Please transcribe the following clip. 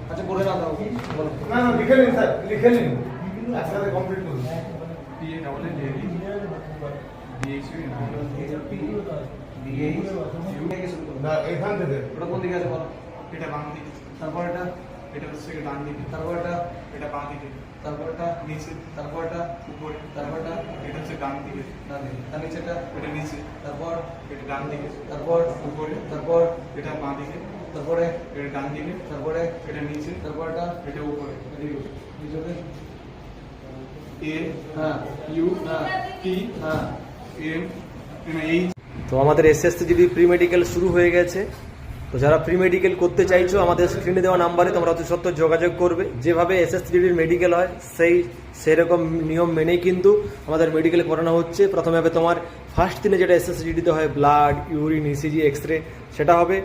আচ্ছা করে না দাও বলো। না না লিখে নিন স্যার, লিখে নিন একসাথে কমপ্লিট করুন। PA double A DAV DHU না এখান থেকে ওটা কোন দিকে আছে বলো। এটা বাম দিকে, তারপর এটা, এটা হচ্ছে ডান দিকে, তারপর এটা, এটা বাঁ দিকে, তারপর এটা, নিচে, তারপর এটা, উপরে, তারপর এটা, এটা হচ্ছে ডান দিকে, ডান দিকে, তার নিচেটা, এটা নিচে, তারপর, এটা ডান দিকে, তারপর, উপরে, তারপর, এটা বাঁ দিকে, তারপরে, এটা ডান দিকে, তারপরে, এটা নিচে, তারপর এটা, এটা উপরে। নিচে, A হ্যাঁ, U হ্যাঁ, T হ্যাঁ। M H। তো আমাদের এসএসসিজিডি প্রি মেডিকেল শুরু হয়ে গেছে। তো যারা প্রি মেডিকেল করতে চাইছো আমাদের স্ক্রিনে দেওয়া নাম্বারে তোমরা অতি সত্ত্বর যোগাযোগ করবে। যেভাবে এসএসসিজিডির মেডিকেল হয় সেরকম নিয়ম মেনেই কিন্তু আমাদের মেডিকেল করানো হচ্ছে। প্রথমে হবে তোমার ফার্স্ট দিনে যেটা এসএসসিজিডিতে হয় blood, urine, ECG, X ray, সেটা হবে।